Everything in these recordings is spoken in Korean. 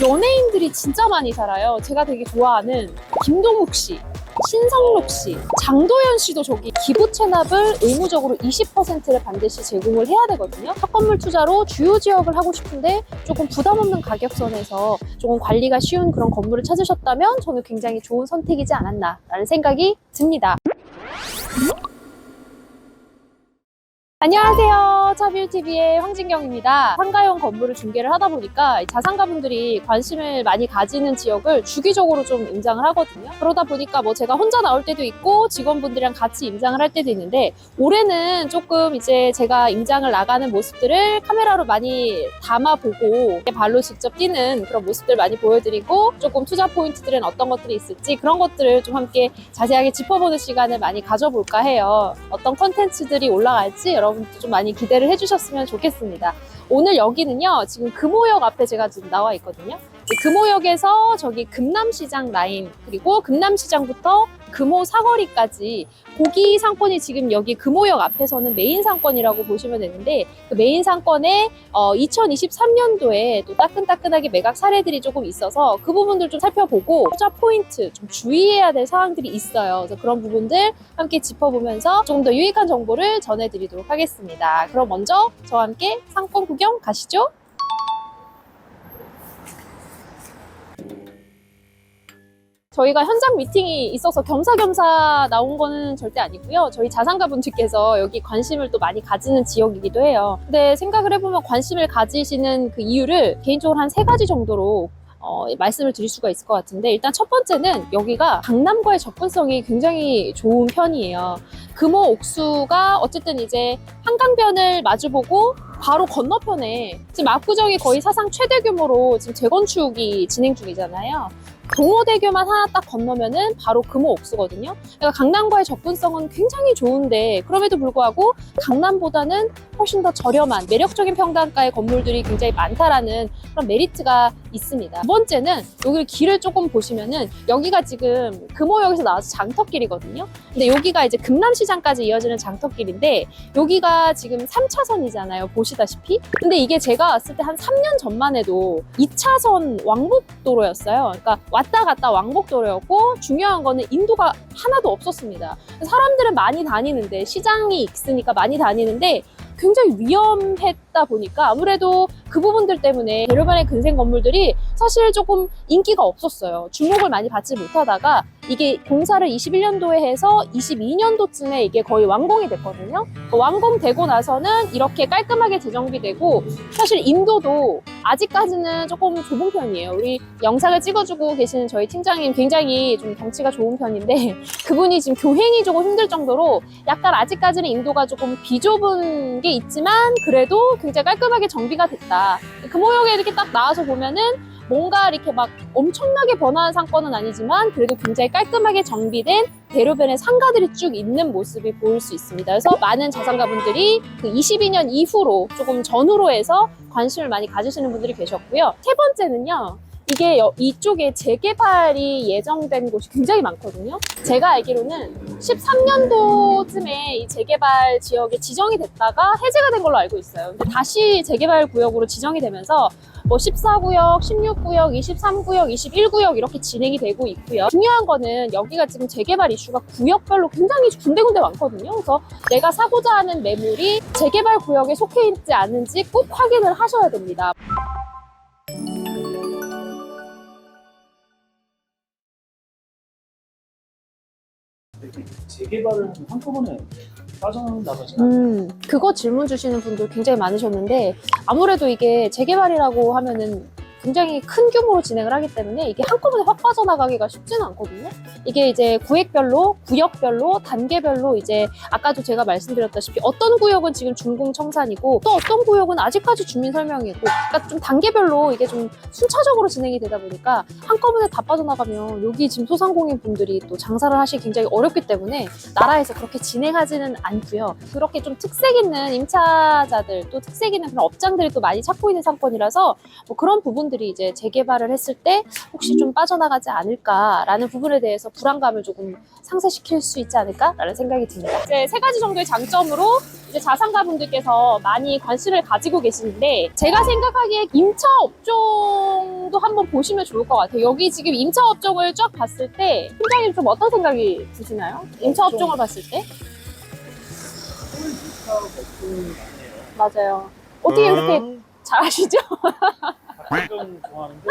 연예인들이 진짜 많이 살아요. 제가 되게 좋아하는 김동욱 씨, 신성록 씨, 장도연 씨도 저기 기부 체납을 의무적으로 20%를 반드시 제공을 해야 되거든요. 첫 건물 투자로 주요 지역을 하고 싶은데 조금 부담 없는 가격선에서 조금 관리가 쉬운 그런 건물을 찾으셨다면 저는 굉장히 좋은 선택이지 않았나라는 생각이 듭니다. 안녕하세요. 차뷰TV의 황진경입니다. 상가용 건물을 중개를 하다 보니까 자산가분들이 관심을 많이 가지는 지역을 주기적으로 좀 임장을 하거든요. 그러다 보니까 뭐 제가 혼자 나올 때도 있고 직원분들이랑 같이 임장을 할 때도 있는데, 올해는 조금 이제 제가 임장을 나가는 모습들을 카메라로 많이 담아보고 발로 직접 뛰는 그런 모습들 많이 보여드리고, 조금 투자 포인트들은 어떤 것들이 있을지 그런 것들을 좀 함께 자세하게 짚어보는 시간을 많이 가져볼까 해요. 어떤 콘텐츠들이 올라갈지 여러분도 좀 많이 기대를 해주셨으면 좋겠습니다. 오늘 여기는요, 지금 금호역 앞에 제가 지금 나와 있거든요. 금호역에서 저기 금남시장 라인, 그리고 금남시장부터 금호 사거리까지 고기 상권이 지금 여기 금호역 앞에서는 메인 상권이라고 보시면 되는데, 그 메인 상권에 2023년도에 또 따끈따끈하게 매각 사례들이 조금 있어서 그 부분들 좀 살펴보고 투자 포인트 좀 주의해야 될 사항들이 있어요. 그래서 그런 부분들 함께 짚어보면서 조금 더 유익한 정보를 전해드리도록 하겠습니다. 그럼 먼저 저와 함께 상권 구경 가시죠. 저희가 현장 미팅이 있어서 겸사겸사 나온 거는 절대 아니고요. 저희 자산가분들께서 여기 관심을 또 많이 가지는 지역이기도 해요. 근데 생각을 해보면 관심을 가지시는 그 이유를 개인적으로 한 3가지 정도로 말씀을 드릴 수가 있을 것 같은데, 일단 첫 번째는 여기가 강남과의 접근성이 굉장히 좋은 편이에요. 금호 옥수가 어쨌든 이제 한강변을 마주보고 바로 건너편에 지금 압구정이 거의 사상 최대 규모로 지금 재건축이 진행 중이잖아요. 동호대교만 하나 딱 건너면은 바로 금호 옥수거든요. 그러니까 강남과의 접근성은 굉장히 좋은데, 그럼에도 불구하고 강남보다는 훨씬 더 저렴한 매력적인 평당가의 건물들이 굉장히 많다라는 그런 메리트가 있습니다. 두 번째는 여기 길을 조금 보시면은 여기가 지금 금호역에서 나와서 장터길이거든요. 근데 여기가 이제 금남시장까지 이어지는 장터길인데, 여기가 지금 3차선이잖아요. 보시다시피. 근데 이게 제가 왔을 때 한 3년 전만 해도 2차선 왕복도로였어요. 그러니까 왔다 갔다 왕복도로였고, 중요한 거는 인도가 하나도 없었습니다. 사람들은 많이 다니는데, 시장이 있으니까 많이 다니는데 굉장히 위험했다 보니까 아무래도 그 부분들 때문에 대로변의 근생 건물들이 사실 조금 인기가 없었어요. 주목을 많이 받지 못하다가 이게 공사를 21년도에 해서 22년도쯤에 이게 거의 완공이 됐거든요. 완공되고 나서는 이렇게 깔끔하게 재정비되고, 사실 인도도 아직까지는 조금 좁은 편이에요. 우리 영상을 찍어주고 계시는 저희 팀장님 굉장히 좀 덩치가 좋은 편인데, 그분이 지금 교행이 조금 힘들 정도로 약간 아직까지는 인도가 조금 비좁은 게 있지만 그래도 굉장히 깔끔하게 정비가 됐다. 금호역에 이렇게 딱 나와서 보면은 뭔가 이렇게 막 엄청나게 번화한 상권은 아니지만 그래도 굉장히 깔끔하게 정비된 대로변에 상가들이 쭉 있는 모습이 보일 수 있습니다. 그래서 많은 자산가분들이 그 22년 이후로 조금 전후로 해서 관심을 많이 가지시는 분들이 계셨고요. 세 번째는요, 이게 이쪽에 재개발이 예정된 곳이 굉장히 많거든요. 제가 알기로는 13년도쯤에 이 재개발 지역에 지정이 됐다가 해제가 된 걸로 알고 있어요. 근데 다시 재개발 구역으로 지정이 되면서 뭐 14구역, 16구역, 23구역, 21구역 이렇게 진행이 되고 있고요. 중요한 거는 여기가 지금 재개발 이슈가 구역별로 굉장히 군데군데 많거든요. 그래서 내가 사고자 하는 매물이 재개발 구역에 속해 있지 않은지 꼭 확인을 하셔야 됩니다. 재개발은 한꺼번에 빠져나가지 그거 질문 주시는 분들 굉장히 많으셨는데, 아무래도 이게 재개발이라고 하면은 굉장히 큰 규모로 진행을 하기 때문에 이게 한꺼번에 확 빠져나가기가 쉽지는 않거든요. 이게 이제 구획별로, 구역별로, 단계별로 이제 아까도 제가 말씀드렸다시피 어떤 구역은 지금 준공청산이고 또 어떤 구역은 아직까지 주민설명이고, 그러니까 좀 단계별로 이게 좀 순차적으로 진행이 되다 보니까 한꺼번에 다 빠져나가면 여기 지금 소상공인 분들이 또 장사를 하시기 굉장히 어렵기 때문에 나라에서 그렇게 진행하지는 않고요. 그렇게 좀 특색 있는 임차자들, 또 특색 있는 그런 업장들이 또 많이 찾고 있는 상권이라서 뭐 그런 부분들이 이제 재개발을 했을 때 혹시 좀 빠져나가지 않을까라는 부분에 대해서 불안감을 조금 상쇄시킬 수 있지 않을까라는 생각이 듭니다. 이제 3가지 정도의 장점으로 이제 자산가분들께서 많이 관심을 가지고 계시는데 제가 생각하기에 임차 업종도 한번 보시면 좋을 것 같아요. 여기 지금 임차 업종을 쫙 봤을 때 팀장님 좀 어떤 생각이 드시나요? 임차 업종을 봤을 때? 맞아요. 어떻게 이렇게 잘 아시죠? 닭강정 좋아하는데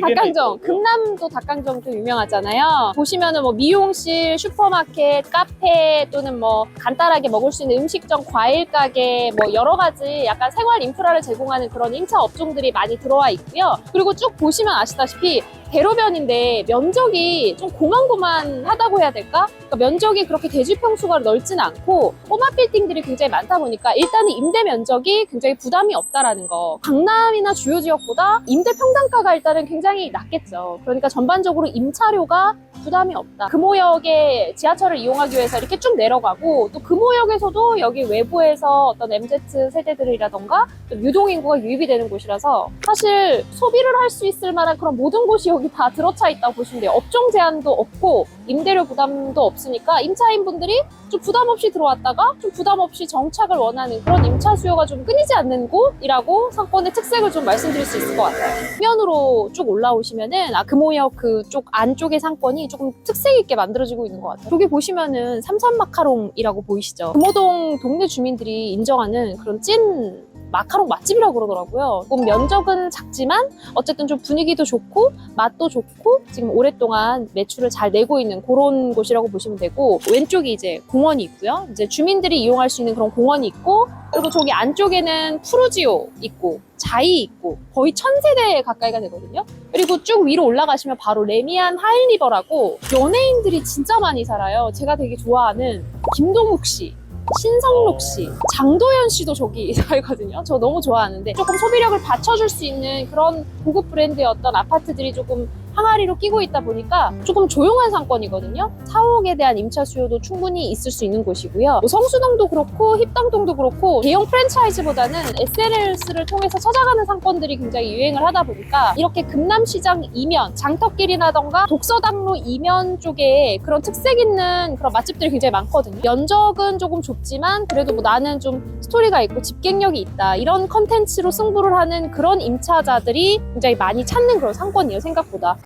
닭강정, 금남도 닭강정도 유명하잖아요. 보시면은 뭐 미용실, 슈퍼마켓, 카페 또는 뭐 간단하게 먹을 수 있는 음식점, 과일 가게 뭐 여러 가지 약간 생활 인프라를 제공하는 그런 임차 업종들이 많이 들어와 있고요. 그리고 쭉 보시면 아시다시피 대로변인데 면적이 좀 고만고만하다고 해야 될까? 그러니까 면적이 그렇게 대지 평수가 넓지는 않고 꼬마 빌딩들이 굉장히 많다 보니까 일단은 임대 면적이 굉장히 부담이 없다라는 거. 강남이나 주요 지역보다 임대 평당가가 일단은 굉장히 낮겠죠. 그러니까 전반적으로 임차료가 부담이 없다. 금호역에 지하철을 이용하기 위해서 이렇게 쭉 내려가고 또 금호역에서도 여기 외부에서 어떤 MZ 세대들이라던가 좀 유동인구가 유입이 되는 곳이라서 사실 소비를 할 수 있을 만한 그런 모든 곳이 여기 다 들어차 있다고 보시면 돼요. 업종 제한도 없고 임대료 부담도 없으니까 임차인 분들이 좀 부담 없이 들어왔다가 좀 부담 없이 정착을 원하는 그런 임차 수요가 좀 끊이지 않는 곳이라고 상권의 특색을 좀 말씀드릴 수 있을 것 같아요. 면으로 쭉 올라오시면은 금호역 그쪽 안쪽의 상권이 조금 특색 있게 만들어지고 있는 것 같아요. 저기 보시면은 삼산 마카롱이라고 보이시죠? 금호동 동네 주민들이 인정하는 그런 찐 마카롱 맛집이라고 그러더라고요. 조금 면적은 작지만 어쨌든 좀 분위기도 좋고 맛도 좋고 지금 오랫동안 매출을 잘 내고 있는 그런 곳이라고 보시면 되고 왼쪽이 이제 공원이 있고요. 이제 주민들이 이용할 수 있는 그런 공원이 있고 그리고 저기 안쪽에는 푸르지오 있고 자이 있고 거의 1000세대 가까이가 되거든요. 그리고 쭉 위로 올라가시면 바로 레미안 하일리버라고 연예인들이 진짜 많이 살아요. 제가 되게 좋아하는 김동욱 씨, 신성록 씨, 장도연 씨도 저기 살거든요. 저 너무 좋아하는데 조금 소비력을 받쳐줄 수 있는 그런 고급 브랜드의 어떤 아파트들이 조금 항아리로 끼고 있다 보니까 조금 조용한 상권이거든요. 사옥에 대한 임차 수요도 충분히 있을 수 있는 곳이고요. 뭐 성수동도 그렇고 힙당동도 그렇고 대형 프랜차이즈보다는 SNS를 통해서 찾아가는 상권들이 굉장히 유행을 하다 보니까 이렇게 금남시장 이면, 장터길이라던가 독서당로 이면 쪽에 그런 특색 있는 그런 맛집들이 굉장히 많거든요. 면적은 조금 좁지만 그래도 뭐 나는 좀 스토리가 있고 집객력이 있다. 이런 컨텐츠로 승부를 하는 그런 임차자들이 굉장히 많이 찾는 그런 상권이에요, 생각보다.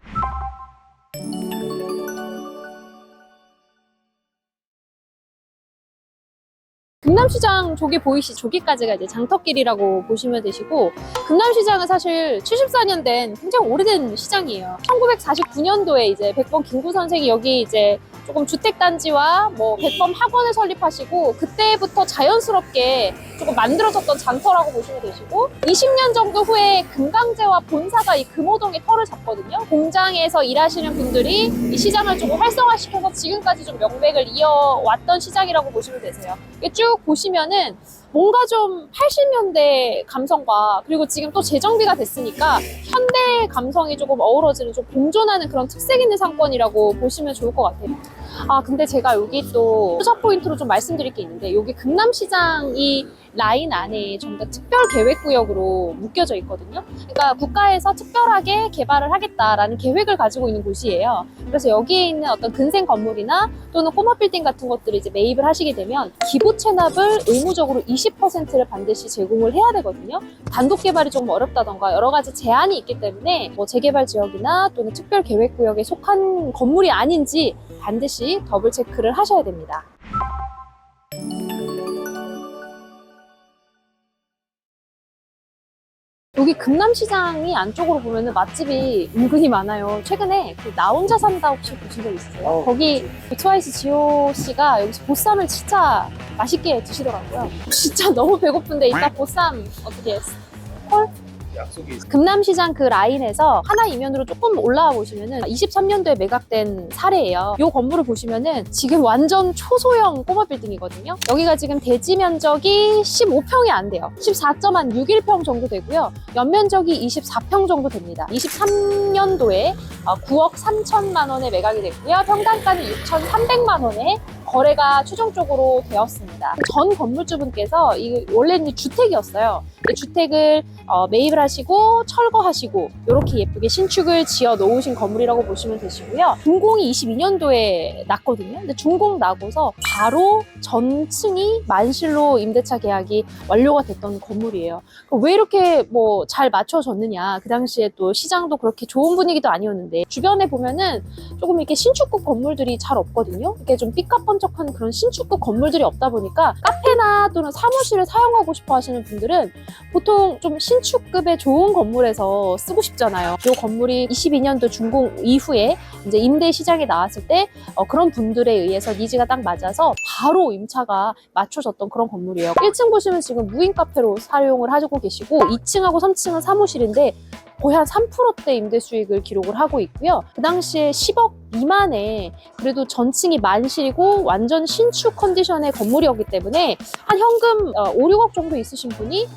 금남시장 저기 보이시 저기까지가 이제 장터길이라고 보시면 되시고 금남시장은 사실 74년 된 굉장히 오래된 시장이에요. 1949년도에 이제 백범 김구 선생이 여기 이제 조금 주택단지와 뭐 백범 학원을 설립하시고 그때부터 자연스럽게 조금 만들어졌던 장터라고 보시면 되시고 20년 정도 후에 금강제와 본사가 이 금호동에 터를 잡거든요. 공장에서 일하시는 분들이 이 시장을 조금 활성화시켜서 지금까지 좀 명맥을 이어왔던 시장이라고 보시면 되세요. 이게 쭉 보시면은 뭔가 좀 80년대 감성과 그리고 지금 또 재정비가 됐으니까 현대 감성이 조금 어우러지는 좀 공존하는 그런 특색 있는 상권이라고 보시면 좋을 것 같아요. 아 근데 제가 여기 또 투자 포인트로 좀 말씀드릴 게 있는데 여기 금남시장이 라인 안에 전부 다 특별계획구역으로 묶여져 있거든요. 그러니까 국가에서 특별하게 개발을 하겠다라는 계획을 가지고 있는 곳이에요. 그래서 여기에 있는 어떤 근생 건물이나 또는 꼬마 빌딩 같은 것들을 이제 매입을 하시게 되면 기부 체납을 의무적으로 20%를 반드시 제공을 해야 되거든요. 단독 개발이 조금 어렵다던가 여러 가지 제한이 있기 때문에 뭐 재개발 지역이나 또는 특별계획구역에 속한 건물이 아닌지 반드시 더블 체크를 하셔야 됩니다. 여기 금남시장이 안쪽으로 보면은 맛집이 은근히 많아요. 최근에 그 나 혼자 산다 혹시 보신 적 있으세요? 거기 트와이스 지호 씨가 여기서 보쌈을 진짜 맛있게 드시더라고요. 진짜 너무 배고픈데 이따 보쌈 어떻게 했어? 콜? 약속이 있어요. 금남시장 그 라인에서 하나 이면으로 조금 올라와 보시면은 23년도에 매각된 사례예요. 이 건물을 보시면은 지금 완전 초소형 꼬마 빌딩이거든요. 여기가 지금 대지 면적이 15평이 안 돼요. 14.61평 정도 되고요. 연면적이 24평 정도 됩니다. 23년도에 9억 3천만 원에 매각이 됐고요. 평당가는 6,300만 원에 거래가 최종적으로 되었습니다. 전 건물주분께서 원래는 주택이었어요. 주택을 매입을 하시고 철거하시고 이렇게 예쁘게 신축을 지어 놓으신 건물이라고 보시면 되시고요. 준공이 22년도에 났거든요. 근데 준공 나고서 바로 전층이 만실로 임대차 계약이 완료가 됐던 건물이에요. 왜 이렇게 뭐 잘 맞춰졌느냐. 그 당시에 또 시장도 그렇게 좋은 분위기도 아니었는데 주변에 보면은 조금 이렇게 신축급 건물들이 잘 없거든요. 이렇게 좀 삐까뻔쩍한 그런 신축급 건물들이 없다 보니까 카페나 또는 사무실을 사용하고 싶어 하시는 분들은 보통 좀 신축급의 좋은 건물에서 쓰고 싶잖아요. 이 건물이 22년도 준공 이후에 이제 임대 시장에 나왔을 때 그런 분들에 의해서 니즈가 딱 맞아서 바로 임차가 맞춰졌던 그런 건물이에요. 1층 보시면 지금 무인 카페로 사용을 하고 계시고 2층하고 3층은 사무실인데 거의 한 3%대 임대 수익을 기록을 하고 있고요. 그 당시에 10억 미만에 그래도 전층이 만실이고 완전 신축 컨디션의 건물이었기 때문에 한 현금 5, 6억 정도 있으신 분이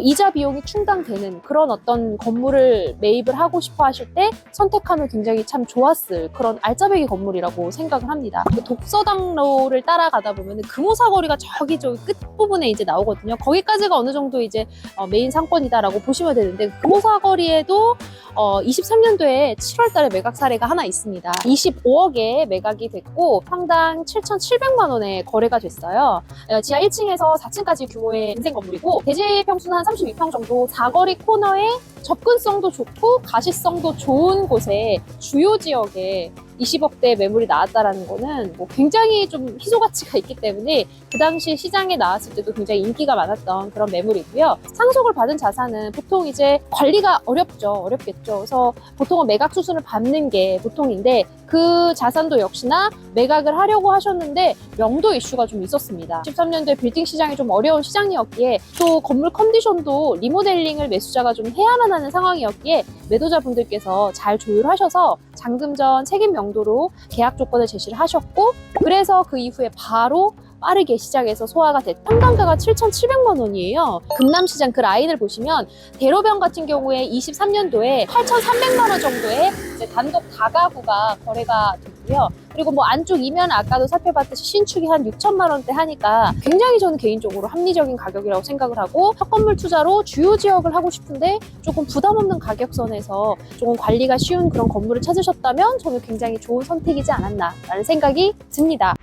이자 비용이 충당되는 그런 어떤 건물을 매입을 하고 싶어 하실 때 선택하면 굉장히 참 좋았을 그런 알짜배기 건물이라고 생각을 합니다. 독서당로를 따라가다 보면 금호사거리가 저기 끝부분에 이제 나오거든요. 거기까지가 어느 정도 이제 메인 상권이다라고 보시면 되는데 금호사거리에도 23년도에 7월 달에 매각 사례가 하나 있습니다. 25억에 매각이 됐고 평당 7,700만 원에 거래가 됐어요. 지하 1층에서 4층까지 규모의 인생 건물이고 대지 평수는 한 32평 정도, 사거리 코너에 접근성도 좋고 가시성도 좋은 곳에 주요 지역에 20억대 매물이 나왔다라는 거는 뭐 굉장히 좀 희소 가치가 있기 때문에 그 당시 시장에 나왔을 때도 굉장히 인기가 많았던 그런 매물이고요. 상속을 받은 자산은 보통 이제 관리가 어렵겠죠. 그래서 보통은 매각 수순을 밟는 게 보통인데 그 자산도 역시나 매각을 하려고 하셨는데 명도 이슈가 좀 있었습니다. 13년도에 빌딩 시장이 좀 어려운 시장이었기에 또 건물 컨디션도 리모델링을 매수자가 좀 해야만 하는 상황이었기에 매도자분들께서 잘 조율하셔서 잔금 전 책임 명도로 계약 조건을 제시를 하셨고 그래서 그 이후에 바로 빠르게 시장에서 소화가 됐. 평당가가 7,700만 원이에요. 금남시장 그 라인을 보시면 대로변 같은 경우에 23년도에 8,300만 원 정도의 이제 단독 다가구가 거래가 됐고요. 그리고 뭐 안쪽 이면 아까도 살펴봤듯이 신축이 한 6천만 원대 하니까 굉장히 저는 개인적으로 합리적인 가격이라고 생각을 하고 첫 건물 투자로 주요 지역을 하고 싶은데 조금 부담 없는 가격선에서 조금 관리가 쉬운 그런 건물을 찾으셨다면 저는 굉장히 좋은 선택이지 않았나라는 생각이 듭니다.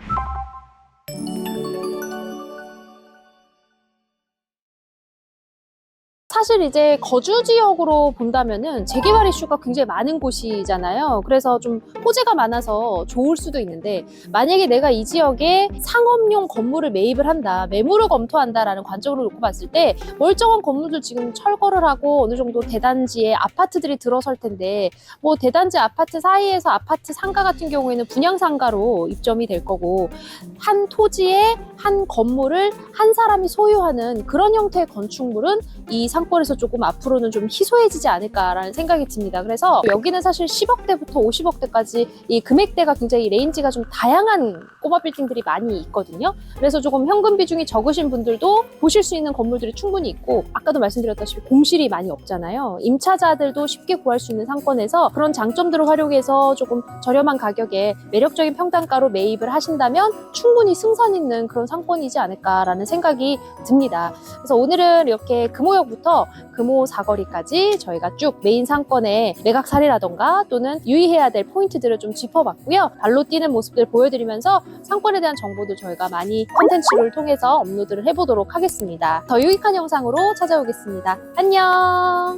사실 이제 거주 지역으로 본다면은 재개발 이슈가 굉장히 많은 곳이잖아요. 그래서 좀 호재가 많아서 좋을 수도 있는데 만약에 내가 이 지역에 상업용 건물을 매입을 한다, 매물을 검토한다라는 관점으로 놓고 봤을 때 멀쩡한 건물들 지금 철거를 하고 어느 정도 대단지에 아파트들이 들어설 텐데 뭐 대단지 아파트 사이에서 아파트 상가 같은 경우에는 분양 상가로 입점이 될 거고 한 토지에 한 건물을 한 사람이 소유하는 그런 형태의 건축물은 이 상권에서 조금 앞으로는 좀 희소해지지 않을까라는 생각이 듭니다. 그래서 여기는 사실 10억대부터 50억대까지 이 금액대가 굉장히 레인지가 좀 다양한 꼬마 빌딩들이 많이 있거든요. 그래서 조금 현금 비중이 적으신 분들도 보실 수 있는 건물들이 충분히 있고 아까도 말씀드렸다시피 공실이 많이 없잖아요. 임차자들도 쉽게 구할 수 있는 상권에서 그런 장점들을 활용해서 조금 저렴한 가격에 매력적인 평당가로 매입을 하신다면 충분히 승산 있는 그런 상권이지 않을까라는 생각이 듭니다. 그래서 오늘은 이렇게 금호역부터 금호 사거리까지 저희가 쭉 메인 상권의 매각 사례라던가 또는 유의해야 될 포인트들을 좀 짚어봤고요. 발로 뛰는 모습들 보여드리면서 상권에 대한 정보도 저희가 많이 콘텐츠를 통해서 업로드를 해보도록 하겠습니다. 더 유익한 영상으로 찾아오겠습니다. 안녕!